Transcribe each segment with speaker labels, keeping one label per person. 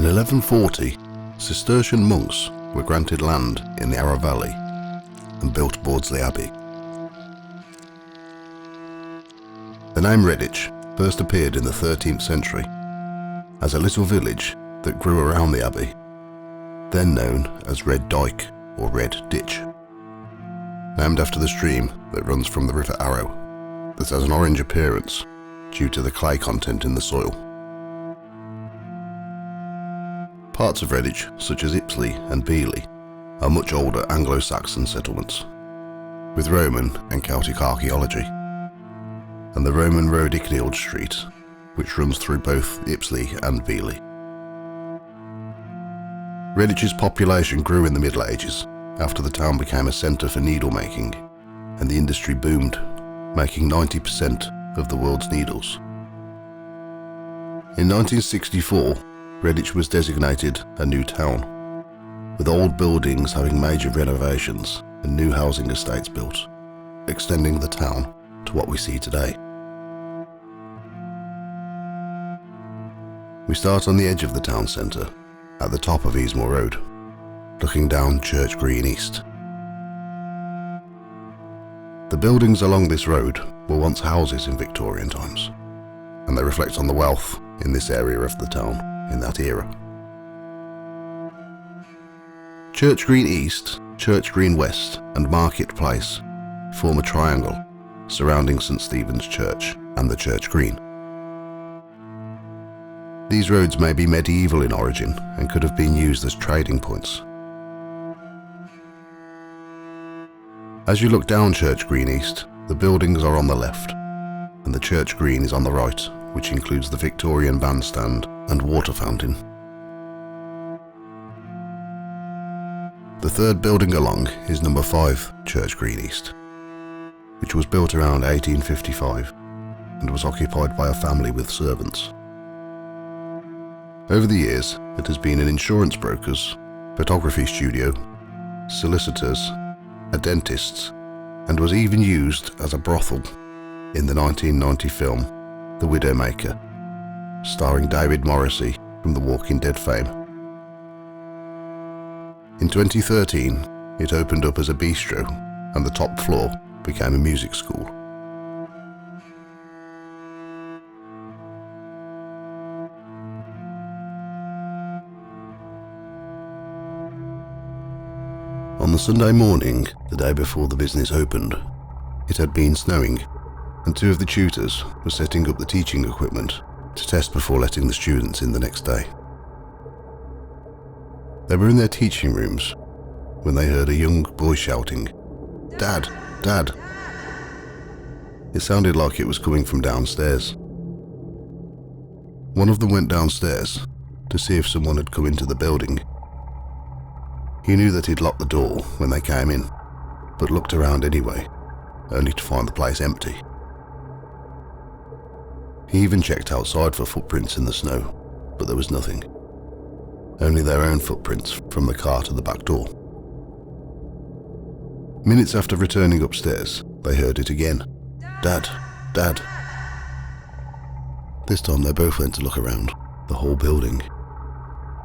Speaker 1: In 1140, Cistercian monks were granted land in the Arrow Valley and built Bawdsley Abbey. The name Redditch first appeared in the 13th century as a little village that grew around the abbey, then known as Red Dyke or Red Ditch, named after the stream that runs from the River Arrow that has an orange appearance due to the clay content in the soil. Parts of Redditch, such as Ipsley and Beeley, are much older Anglo-Saxon settlements, with Roman and Celtic archaeology, and the Roman road Icknield Street, which runs through both Ipsley and Beeley. Redditch's population grew in the Middle Ages after the town became a centre for needle making, and the industry boomed, making 90% of the world's needles. In 1964, Redditch was designated a new town, with old buildings having major renovations and new housing estates built, extending the town to what we see today. We start on the edge of the town centre, at the top of Easmore Road, looking down Church Green East. The buildings along this road were once houses in Victorian times, and they reflect on the wealth in this area of the town in that era. Church Green East, Church Green West and Market Place form a triangle surrounding St Stephen's Church and the Church Green. These roads may be medieval in origin and could have been used as trading points. As you look down Church Green East, the buildings are on the left, and the Church Green is on the right, which includes the Victorian bandstand and water fountain. The third building along is number 5 Church Green East, which was built around 1855 and was occupied by a family with servants. Over the years, it has been an insurance broker's, photography studio, solicitors, a dentist's, and was even used as a brothel in the 1990 film The Widowmaker, starring David Morrissey from The Walking Dead fame. In 2013, it opened up as a bistro, and the top floor became a music school. On the Sunday morning, the day before the business opened, it had been snowing, and 2 of the tutors were setting up the teaching equipment to test before letting the students in the next day. They were in their teaching rooms when they heard a young boy shouting, "Dad! Dad!" It sounded like it was coming from downstairs. One of them went downstairs to see if someone had come into the building. He knew that he'd locked the door when they came in, but looked around anyway, only to find the place empty. He even checked outside for footprints in the snow, but there was nothing. Only their own footprints from the car to the back door. Minutes after returning upstairs, they heard it again. "Dad! Dad!" This time they both went to look around the whole building,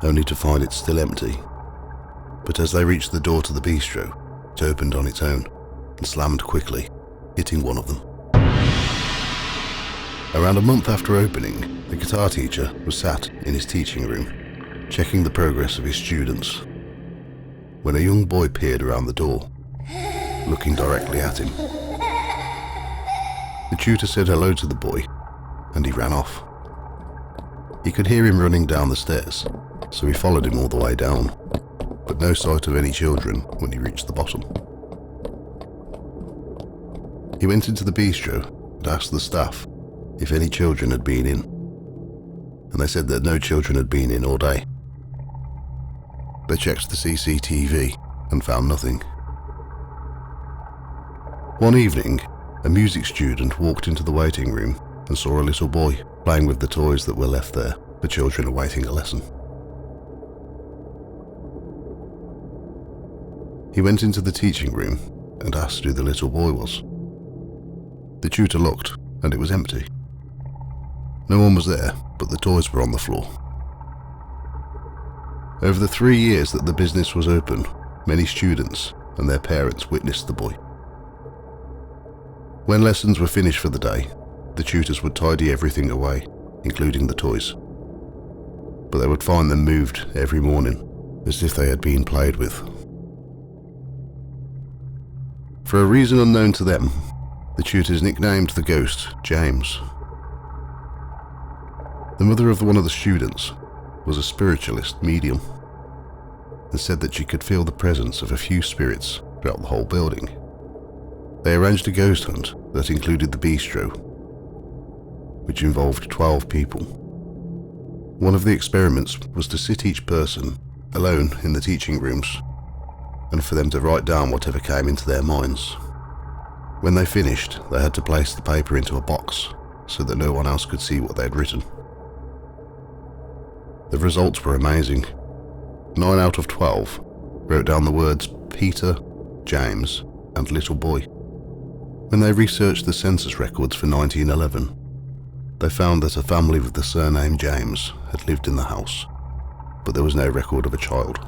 Speaker 1: only to find it still empty. But as they reached the door to the bistro, it opened on its own and slammed quickly, hitting one of them. Around a month after opening, the guitar teacher was sat in his teaching room, checking the progress of his students, when a young boy peered around the door, looking directly at him. The tutor said hello to the boy, and he ran off. He could hear him running down the stairs, so he followed him all the way down, but no sight of any children when he reached the bottom. He went into the bistro and asked the staff if any children had been in, and they said that no children had been in all day. They checked the CCTV and found nothing. One evening, a music student walked into the waiting room and saw a little boy playing with the toys that were left there for children awaiting a lesson. He went into the teaching room and asked who the little boy was. The tutor looked, and it was empty. No one was there, but the toys were on the floor. Over the 3 years that the business was open, many students and their parents witnessed the boy. When lessons were finished for the day, the tutors would tidy everything away, including the toys. But they would find them moved every morning, as if they had been played with. For a reason unknown to them, the tutors nicknamed the ghost James. The mother of one of the students was a spiritualist medium and said that she could feel the presence of a few spirits throughout the whole building. They arranged a ghost hunt that included the bistro, which involved 12 people. One of the experiments was to sit each person alone in the teaching rooms and for them to write down whatever came into their minds. When they finished, they had to place the paper into a box so that no one else could see what they had written. The results were amazing. 9 out of 12 wrote down the words Peter, James, and little boy. When they researched the census records for 1911, they found that a family with the surname James had lived in the house, but there was no record of a child.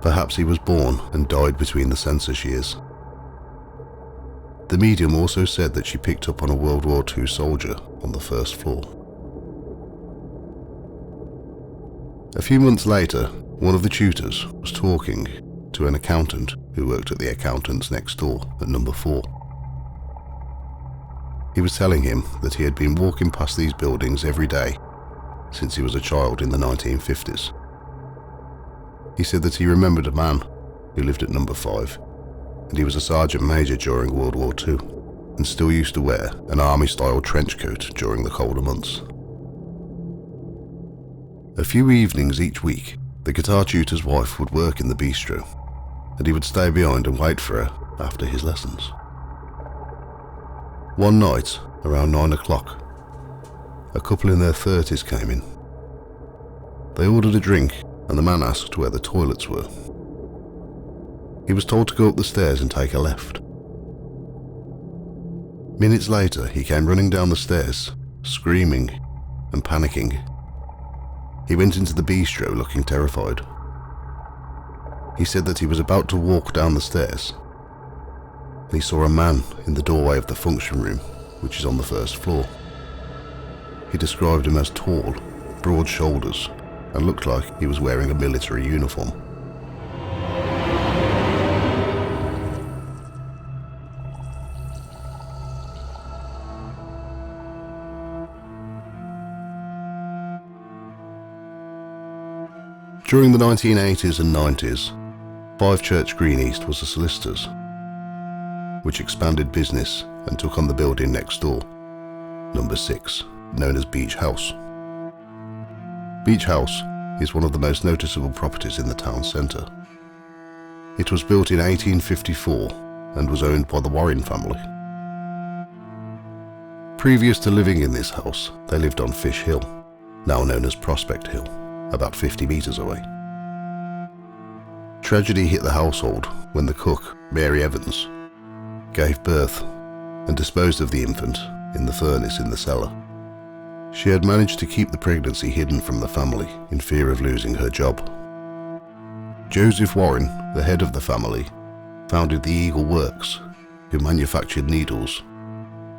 Speaker 1: Perhaps he was born and died between the census years. The medium also said that she picked up on a World War II soldier on the first floor. A few months later, one of the tutors was talking to an accountant who worked at the accountant's next door at number 4. He was telling him that he had been walking past these buildings every day since he was a child in the 1950s. He said that he remembered a man who lived at number 5, and he was a sergeant major during World War II and still used to wear an army-style trench coat during the colder months. A few evenings each week, the guitar tutor's wife would work in the bistro, and he would stay behind and wait for her after his lessons. One night, around 9 o'clock, a couple in their 30s came in. They ordered a drink, and the man asked where the toilets were. He was told to go up the stairs and take a left. Minutes later, he came running down the stairs, screaming and panicking. He went into the bistro looking terrified. He said that he was about to walk down the stairs, and he saw a man in the doorway of the function room, which is on the first floor. He described him as tall, broad shoulders, and looked like he was wearing a military uniform. During the 1980s and 90s, 5 Church Green East was a solicitor's, which expanded business and took on the building next door, number 6, known as Beach House. Beach House is one of the most noticeable properties in the town centre. It was built in 1854 and was owned by the Warren family. Previous to living in this house, they lived on Fish Hill, now known as Prospect Hill, about 50 metres away. Tragedy hit the household when the cook, Mary Evans, gave birth and disposed of the infant in the furnace in the cellar. She had managed to keep the pregnancy hidden from the family in fear of losing her job. Joseph Warren, the head of the family, founded the Eagle Works, who manufactured needles,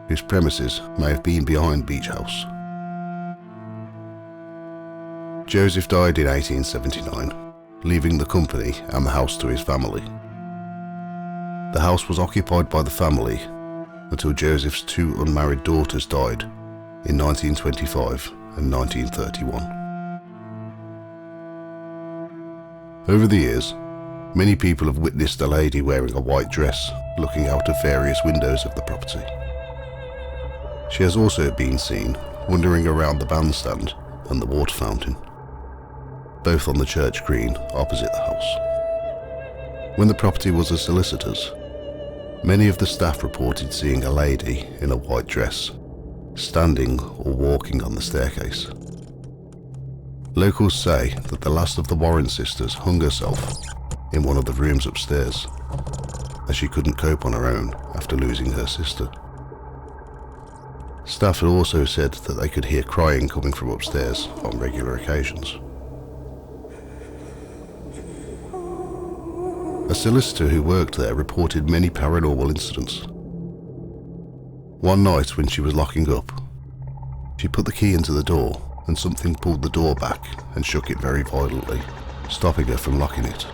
Speaker 1: whose premises may have been behind Beach House. Joseph died in 1879, leaving the company and the house to his family. The house was occupied by the family until Joseph's 2 unmarried daughters died in 1925 and 1931. Over the years, many people have witnessed a lady wearing a white dress looking out of various windows of the property. She has also been seen wandering around the bandstand and the water fountain, both on the church green opposite the house. When the property was a solicitor's, many of the staff reported seeing a lady in a white dress, standing or walking on the staircase. Locals say that the last of the Warren sisters hung herself in one of the rooms upstairs, as she couldn't cope on her own after losing her sister. Staff had also said that they could hear crying coming from upstairs on regular occasions. A solicitor who worked there reported many paranormal incidents. One night when she was locking up, she put the key into the door and something pulled the door back and shook it very violently, stopping her from locking it.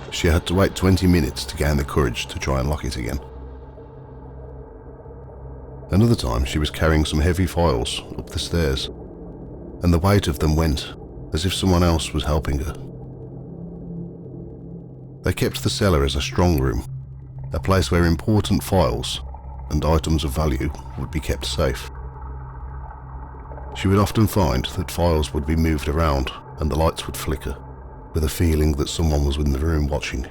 Speaker 1: She had to wait 20 minutes to gain the courage to try and lock it again. Another time she was carrying some heavy files up the stairs, and the weight of them went as if someone else was helping her. They kept the cellar as a strong room, a place where important files and items of value would be kept safe. She would often find that files would be moved around and the lights would flicker, with a feeling that someone was in the room watching.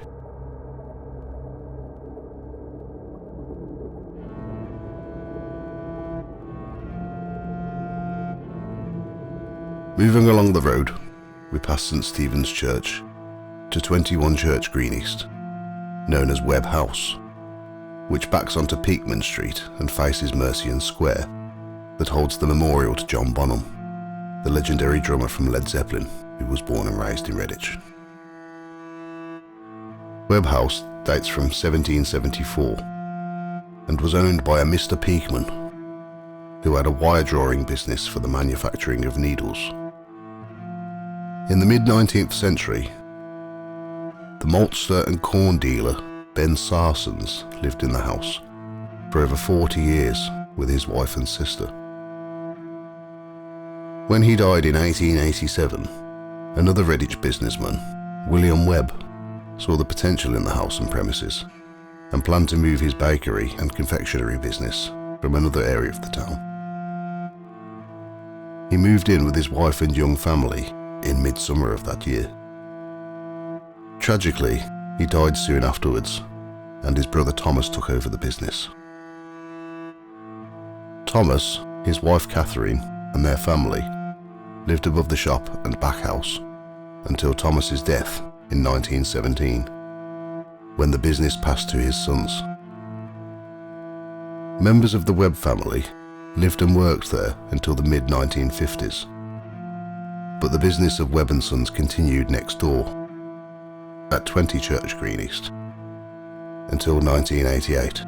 Speaker 1: Moving along the road, we pass St Stephen's Church to 21 Church Green East, known as Webb House, which backs onto Peakman Street and faces Mercian Square, that holds the memorial to John Bonham, the legendary drummer from Led Zeppelin, who was born and raised in Redditch. Webb House dates from 1774 and was owned by a Mr. Peakman, who had a wire drawing business for the manufacturing of needles. In the mid-19th century, the maltster and corn dealer Ben Sarsons lived in the house for over 40 years with his wife and sister. When he died in 1887, another Redditch businessman, William Webb, saw the potential in the house and premises and planned to move his bakery and confectionery business from another area of the town. He moved in with his wife and young family in midsummer of that year. Tragically, he died soon afterwards, and his brother Thomas took over the business. Thomas, his wife Catherine, and their family lived above the shop and back house until Thomas's death in 1917, when the business passed to his sons. Members of the Webb family lived and worked there until the mid-1950s, but the business of Webb & Sons continued next door at 20 Church Green East until 1988.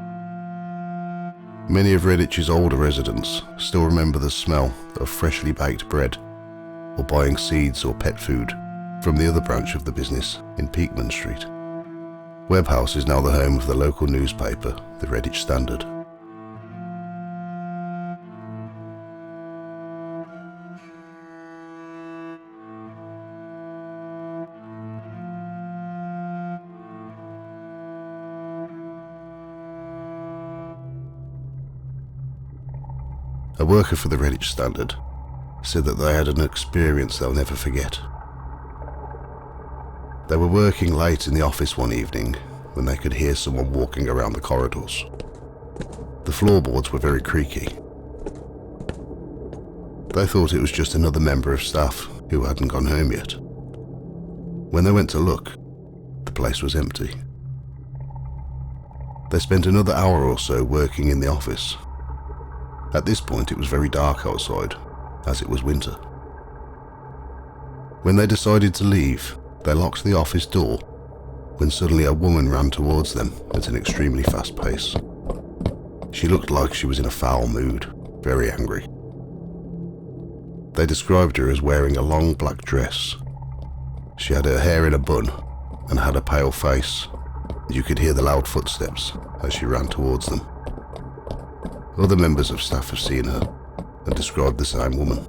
Speaker 1: Many of Redditch's older residents still remember the smell of freshly baked bread or buying seeds or pet food from the other branch of the business in Peakman Street. Webb House is now the home of the local newspaper, the Redditch Standard. A worker for the Redditch Standard said that they had an experience they'll never forget. They were working late in the office one evening when they could hear someone walking around the corridors. The floorboards were very creaky. They thought it was just another member of staff who hadn't gone home yet. When they went to look, the place was empty. They spent another hour or so working in the office. At this point it was very dark outside, as it was winter. When they decided to leave, they locked the office door when suddenly a woman ran towards them at an extremely fast pace. She looked like she was in a foul mood, very angry. They described her as wearing a long black dress. She had her hair in a bun and had a pale face. You could hear the loud footsteps as she ran towards them. Other members of staff have seen her and described the same woman.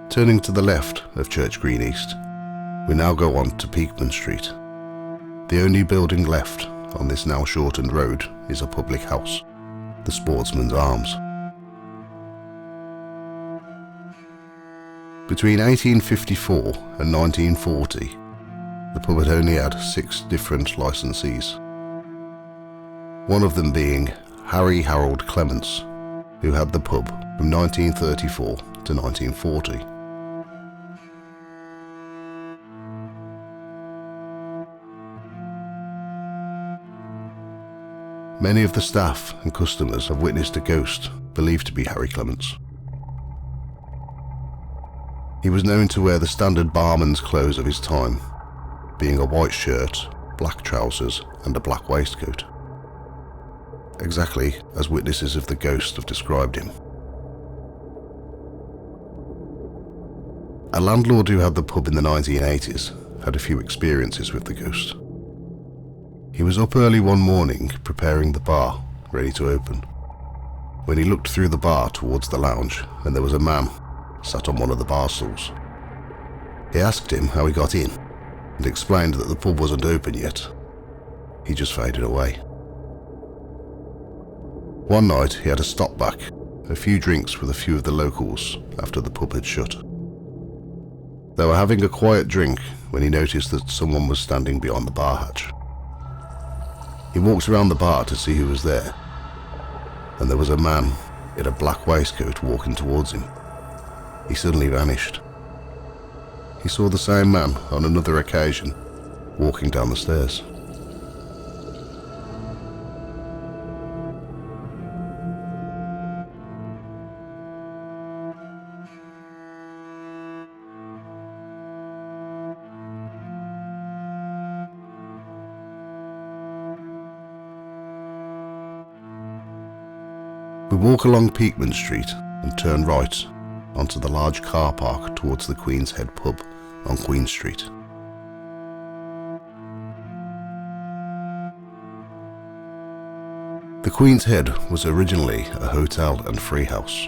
Speaker 1: Turning to the left of Church Green East, we now go on to Peakman Street. The only building left on this now shortened road is a public house, the Sportsman's Arms. Between 1854 and 1940, the pub had only had 6 different licensees. One of them being Harry Harold Clements, who had the pub from 1934 to 1940. Many of the staff and customers have witnessed a ghost believed to be Harry Clements. He was known to wear the standard barman's clothes of his time, being a white shirt, black trousers and a black waistcoat, exactly as witnesses of the ghost have described him. A landlord who had the pub in the 1980s had a few experiences with the ghost. He was up early one morning preparing the bar, ready to open, when he looked through the bar towards the lounge and there was a man sat on one of the bar stools. He asked him how he got in and explained that the pub wasn't open yet. He just faded away. One night he had a stop back, a few drinks with a few of the locals after the pub had shut. They were having a quiet drink when he noticed that someone was standing beyond the bar hatch. He walked around the bar to see who was there, and there was a man in a black waistcoat walking towards him. He suddenly vanished. He saw the same man on another occasion walking down the stairs. We walk along Peakman Street and turn right onto the large car park towards the Queen's Head pub on Queen Street. The Queen's Head was originally a hotel and free house.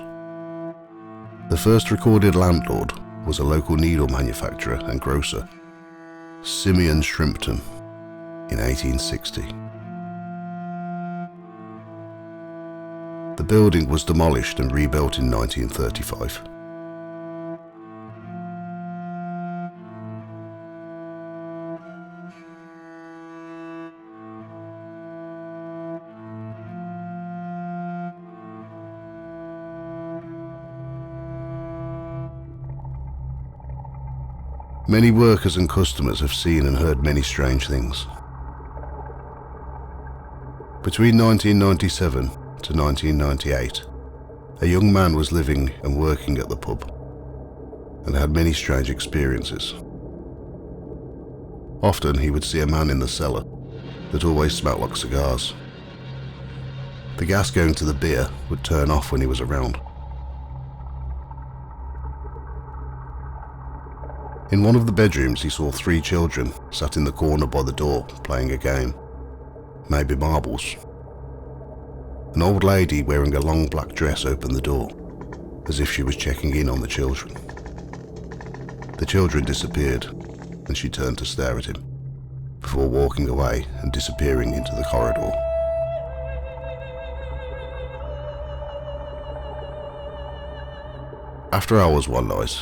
Speaker 1: The first recorded landlord was a local needle manufacturer and grocer, Simeon Shrimpton, in 1860. The building was demolished and rebuilt in 1935. Many workers and customers have seen and heard many strange things. Between 1997 to 1998, a young man was living and working at the pub and had many strange experiences. Often he would see a man in the cellar that always smelled like cigars. The gas going to the beer would turn off when he was around. In one of the bedrooms he saw 3 children sat in the corner by the door playing a game, maybe marbles. An old lady wearing a long black dress opened the door, as if she was checking in on the children. The children disappeared, and she turned to stare at him, before walking away and disappearing into the corridor. After hours one night,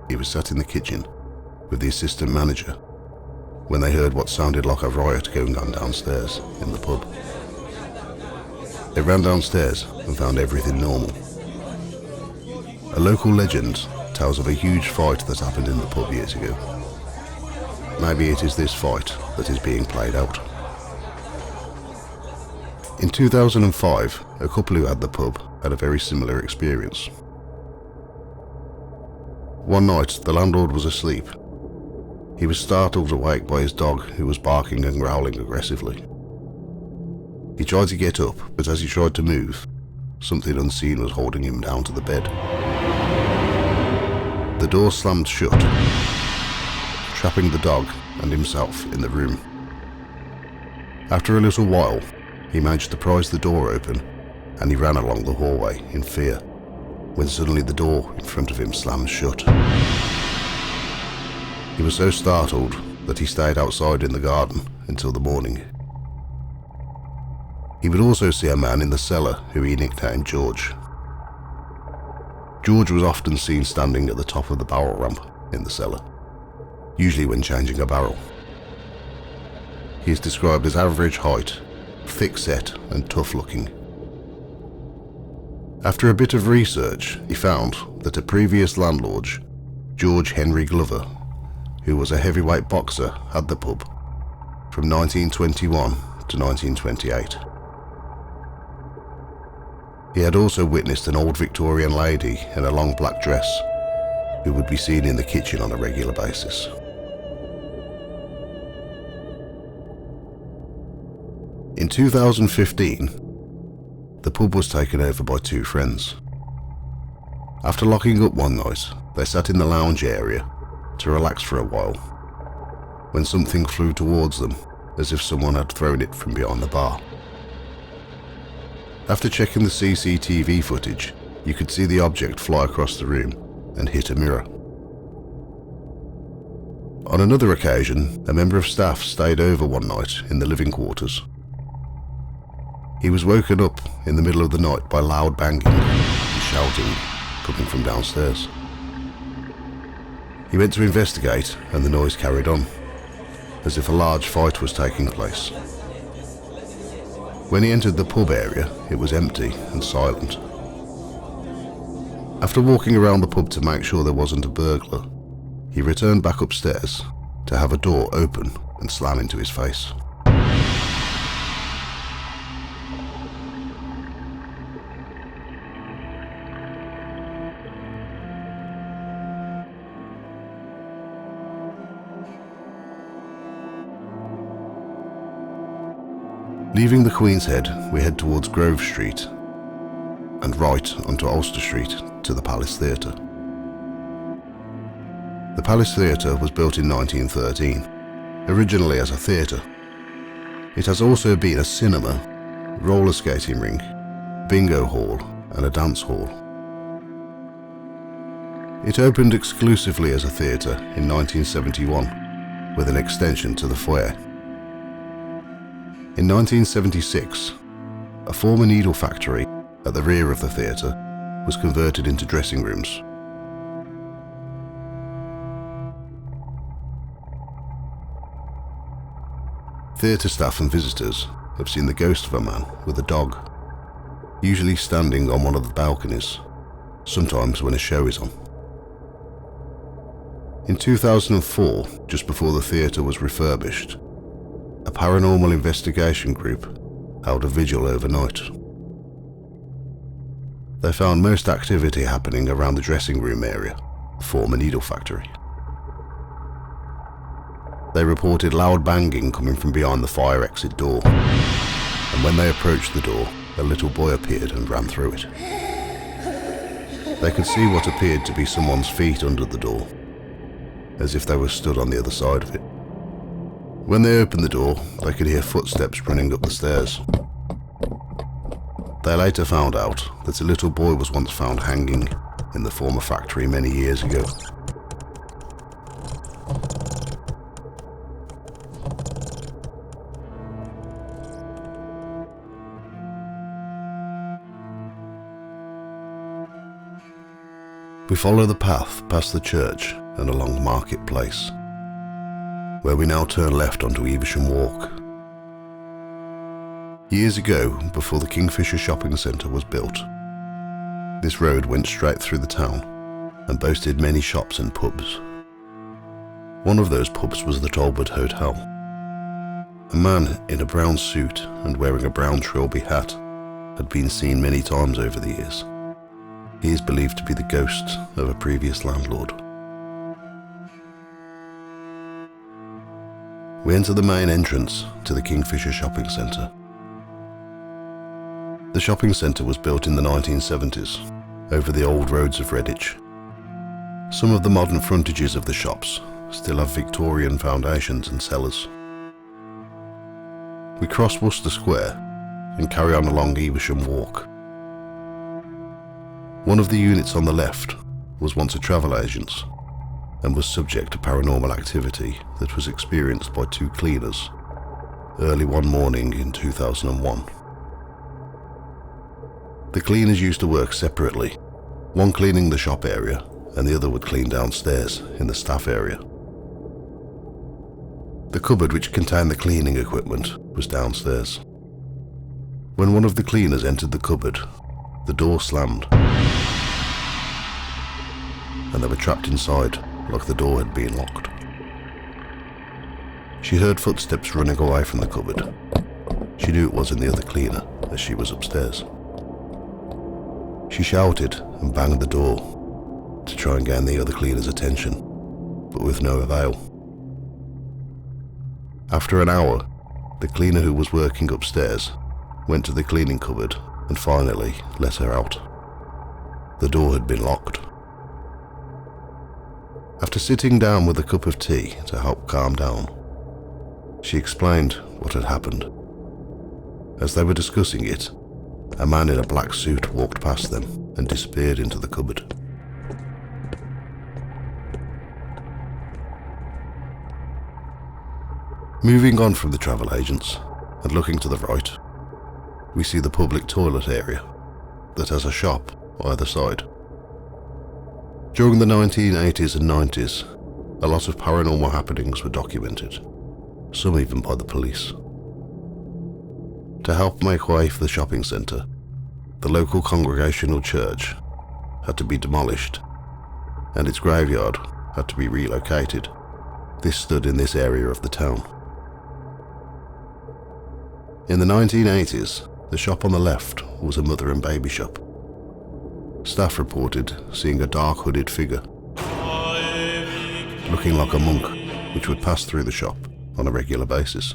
Speaker 1: he was sat in the kitchen with the assistant manager when they heard what sounded like a riot going on downstairs in the pub. They ran downstairs and found everything normal. A local legend tells of a huge fight that happened in the pub years ago. Maybe it is this fight that is being played out. In 2005, a couple who had the pub had a very similar experience. One night, the landlord was asleep. He was startled awake by his dog, who was barking and growling aggressively. He tried to get up, but as he tried to move, something unseen was holding him down to the bed. The door slammed shut, trapping the dog and himself in the room. After a little while, he managed to prise the door open, and he ran along the hallway in fear, when suddenly the door in front of him slammed shut. He was so startled that he stayed outside in the garden until the morning. He would also see a man in the cellar who he nicknamed George. George was often seen standing at the top of the barrel ramp in the cellar, usually when changing a barrel. He is described as average height, thick-set and tough-looking. After a bit of research, he found that a previous landlord, George Henry Glover, who was a heavyweight boxer, had the pub from 1921 to 1928. He had also witnessed an old Victorian lady in a long black dress who would be seen in the kitchen on a regular basis. In 2015, the pub was taken over by two friends. After locking up one night, they sat in the lounge area to relax for a while, when something flew towards them as if someone had thrown it from behind the bar. After checking the CCTV footage, you could see the object fly across the room and hit a mirror. On another occasion, a member of staff stayed over one night in the living quarters. He was woken up in the middle of the night by loud banging and shouting coming from downstairs. He went to investigate and the noise carried on, as if a large fight was taking place. When he entered the pub area, it was empty and silent. After walking around the pub to make sure there wasn't a burglar, he returned back upstairs to have a door open and slam into his face. Leaving the Queen's Head, we head towards Grove Street and right onto Ulster Street to the Palace Theatre. The Palace Theatre was built in 1913, originally as a theatre. It has also been a cinema, roller skating ring, bingo hall and a dance hall. It opened exclusively as a theatre in 1971 with an extension to the foyer. In 1976, a former needle factory at the rear of the theatre was converted into dressing rooms. Theatre staff and visitors have seen the ghost of a man with a dog, usually standing on one of the balconies, sometimes when a show is on. In 2004, just before the theatre was refurbished, a paranormal investigation group held a vigil overnight. They found most activity happening around the dressing room area, the former needle factory. They reported loud banging coming from behind the fire exit door, and when they approached the door, a little boy appeared and ran through it. They could see what appeared to be someone's feet under the door, as if they were stood on the other side of it. When they opened the door, they could hear footsteps running up the stairs. They later found out that a little boy was once found hanging in the former factory many years ago. We follow the path past the church and along Market Place, where we now turn left onto Evesham Walk. Years ago, before the Kingfisher Shopping Centre was built, this road went straight through the town and boasted many shops and pubs. One of those pubs was the Talbot Hotel. A man in a brown suit and wearing a brown trilby hat had been seen many times over the years. He is believed to be the ghost of a previous landlord. We enter the main entrance to the Kingfisher Shopping Centre. The shopping centre was built in the 1970s, over the old roads of Redditch. Some of the modern frontages of the shops still have Victorian foundations and cellars. We cross Worcester Square and carry on along Evesham Walk. One of the units on the left was once a travel agent's and was subject to paranormal activity that was experienced by two cleaners early one morning in 2001. The cleaners used to work separately, one cleaning the shop area and the other would clean downstairs in the staff area. The cupboard which contained the cleaning equipment was downstairs. When one of the cleaners entered the cupboard, the door slammed and they were trapped inside like the door had been locked. She heard footsteps running away from the cupboard. She knew it wasn't the other cleaner as she was upstairs. She shouted and banged the door to try and gain the other cleaner's attention, but with no avail. After an hour, the cleaner who was working upstairs went to the cleaning cupboard and finally let her out. The door had been locked. After sitting down with a cup of tea to help calm down, she explained what had happened. As they were discussing it, a man in a black suit walked past them and disappeared into the cupboard. Moving on from the travel agents and looking to the right, we see the public toilet area that has a shop either side. During the 1980s and 90s, a lot of paranormal happenings were documented, some even by the police. To help make way for the shopping centre, the local congregational church had to be demolished and its graveyard had to be relocated. This stood in this area of the town. In the 1980s, the shop on the left was a mother and baby shop. Staff reported seeing a dark hooded figure, looking like a monk, which would pass through the shop on a regular basis.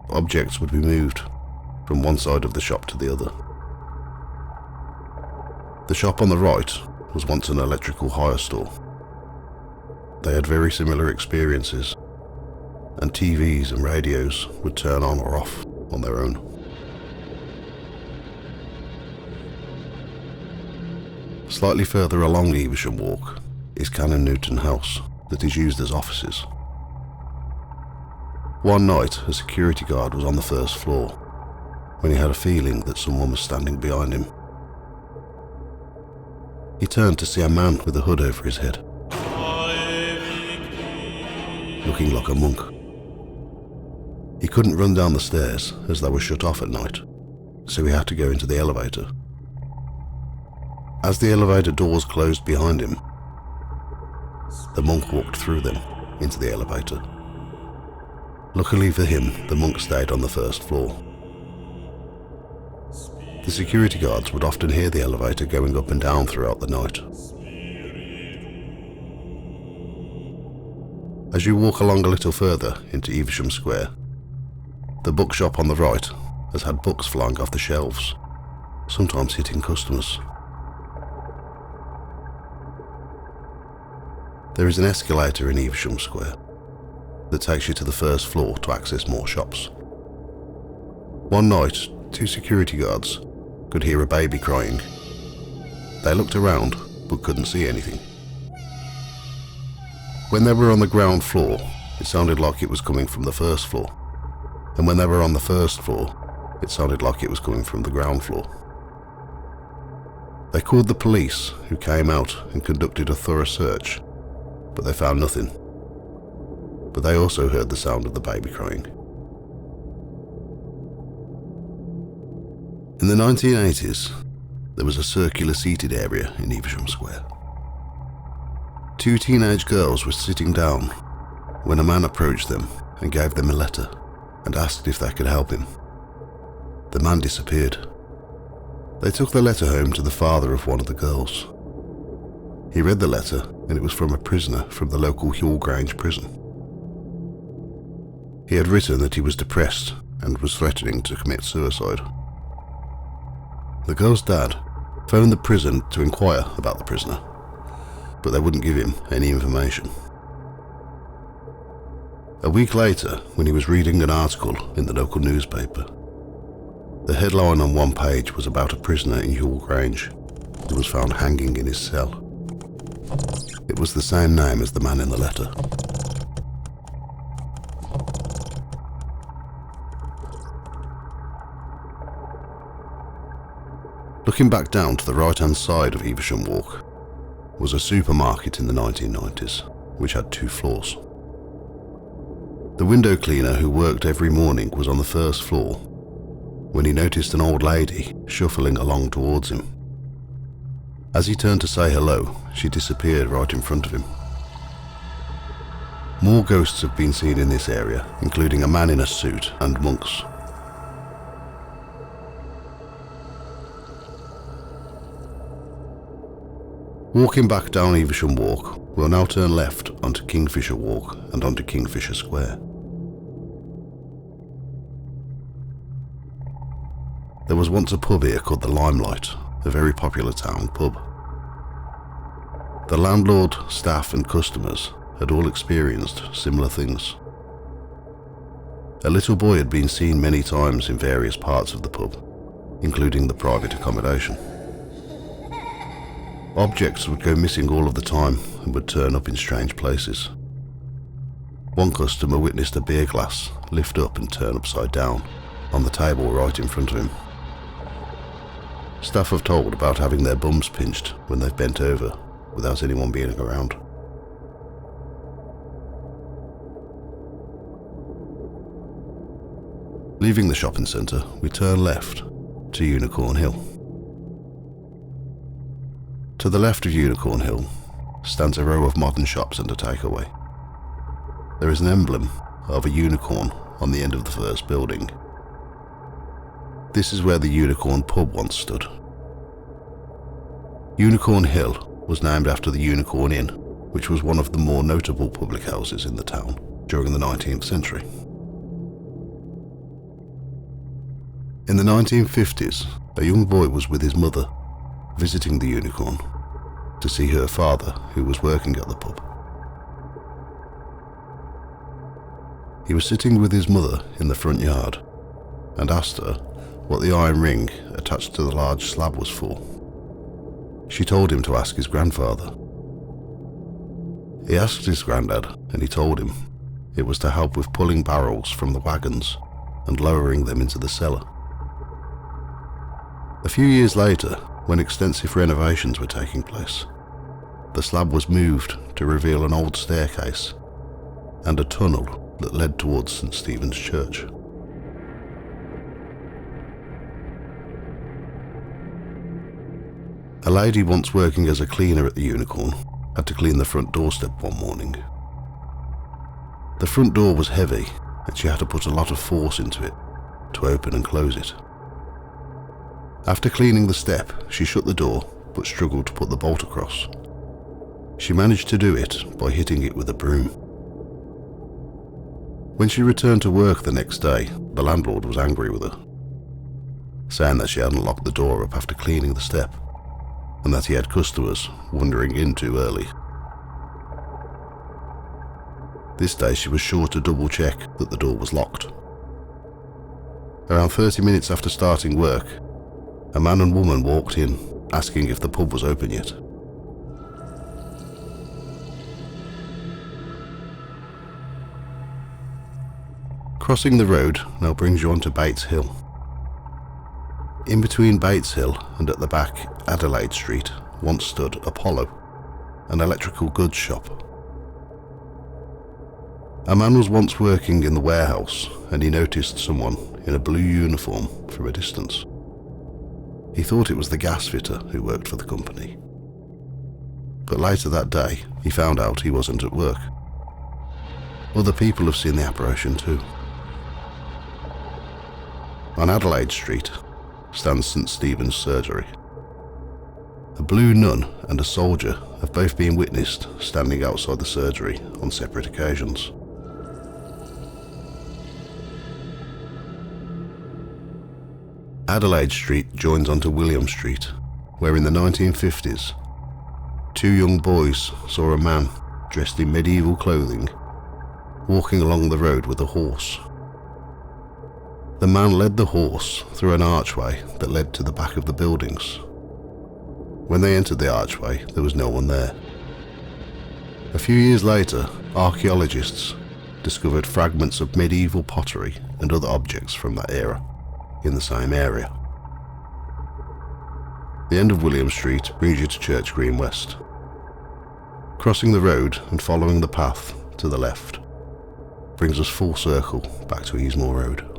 Speaker 1: Objects would be moved from one side of the shop to the other. The shop on the right was once an electrical hire store. They had very similar experiences, and TVs and radios would turn on or off on their own. Slightly further along Evesham Walk is Canon Newton House that is used as offices. One night, a security guard was on the first floor when he had a feeling that someone was standing behind him. He turned to see a man with a hood over his head, looking like a monk. He couldn't run down the stairs as they were shut off at night, so he had to go into the elevator. As the elevator doors closed behind him, the monk walked through them into the elevator. Luckily for him, the monk stayed on the first floor. The security guards would often hear the elevator going up and down throughout the night. As you walk along a little further into Evesham Square, the bookshop on the right has had books flying off the shelves, sometimes hitting customers. There is an escalator in Evesham Square that takes you to the first floor to access more shops. One night, two security guards could hear a baby crying. They looked around but couldn't see anything. When they were on the ground floor, it sounded like it was coming from the first floor, and when they were on the first floor, it sounded like it was coming from the ground floor. They called the police, who came out and conducted a thorough search, but they found nothing. But they also heard the sound of the baby crying. In the 1980s, there was a circular seated area in Evesham Square. Two teenage girls were sitting down when a man approached them and gave them a letter and asked if they could help him. The man disappeared. They took the letter home to the father of one of the girls. He read the letter, and it was from a prisoner from the local Hall Grange prison. He had written that he was depressed and was threatening to commit suicide. The girl's dad phoned the prison to inquire about the prisoner, but they wouldn't give him any information. A week later, when he was reading an article in the local newspaper, the headline on one page was about a prisoner in Hall Grange who was found hanging in his cell. It was the same name as the man in the letter. Looking back down to the right-hand side of Evesham Walk was a supermarket in the 1990s, which had 2 floors. The window cleaner who worked every morning was on the first floor when he noticed an old lady shuffling along towards him. As he turned to say hello, she disappeared right in front of him. More ghosts have been seen in this area, including a man in a suit and monks. Walking back down Evesham Walk, we'll now turn left onto Kingfisher Walk and onto Kingfisher Square. There was once a pub here called the Limelight, a very popular town pub. The landlord, staff and customers had all experienced similar things. A little boy had been seen many times in various parts of the pub, including the private accommodation. Objects would go missing all of the time and would turn up in strange places. One customer witnessed a beer glass lift up and turn upside down on the table right in front of him. Staff have told about having their bums pinched when they've bent over without anyone being around. Leaving the shopping centre, we turn left to Unicorn Hill. To the left of Unicorn Hill stands a row of modern shops and a takeaway. There is an emblem of a unicorn on the end of the first building. This is where the Unicorn Pub once stood. Unicorn Hill was named after the Unicorn Inn, which was one of the more notable public houses in the town during the 19th century. In the 1950s, a young boy was with his mother, visiting the Unicorn, to see her father, who was working at the pub. He was sitting with his mother in the front yard, and asked her what the iron ring attached to the large slab was for. She told him to ask his grandfather. He asked his granddad, and he told him it was to help with pulling barrels from the wagons and lowering them into the cellar. A few years later, when extensive renovations were taking place, the slab was moved to reveal an old staircase and a tunnel that led towards St. Stephen's Church. A lady once working as a cleaner at the Unicorn had to clean the front doorstep one morning. The front door was heavy and she had to put a lot of force into it to open and close it. After cleaning the step, she shut the door but struggled to put the bolt across. She managed to do it by hitting it with a broom. When she returned to work the next day, the landlord was angry with her, saying that she hadn't locked the door up after cleaning the step and that he had customers wandering in too early. This day she was sure to double check that the door was locked. Around 30 minutes after starting work, a man and woman walked in, asking if the pub was open yet. Crossing the road now brings you onto Bates Hill. In between Bates Hill and at the back Adelaide Street once stood Apollo, an electrical goods shop. A man was once working in the warehouse and he noticed someone in a blue uniform from a distance. He thought it was the gas fitter who worked for the company. But later that day, he found out he wasn't at work. Other people have seen the apparition too. On Adelaide Street stands St. Stephen's Surgery. A blue nun and a soldier have both been witnessed standing outside the surgery on separate occasions. Adelaide Street joins onto William Street, where in the 1950s, two young boys saw a man dressed in medieval clothing walking along the road with a horse. The man led the horse through an archway that led to the back of the buildings. When they entered the archway, there was no one there. A few years later, archaeologists discovered fragments of medieval pottery and other objects from that era in the same area. The end of William Street brings you to Church Green West. Crossing the road and following the path to the left brings us full circle back to Easmore Road.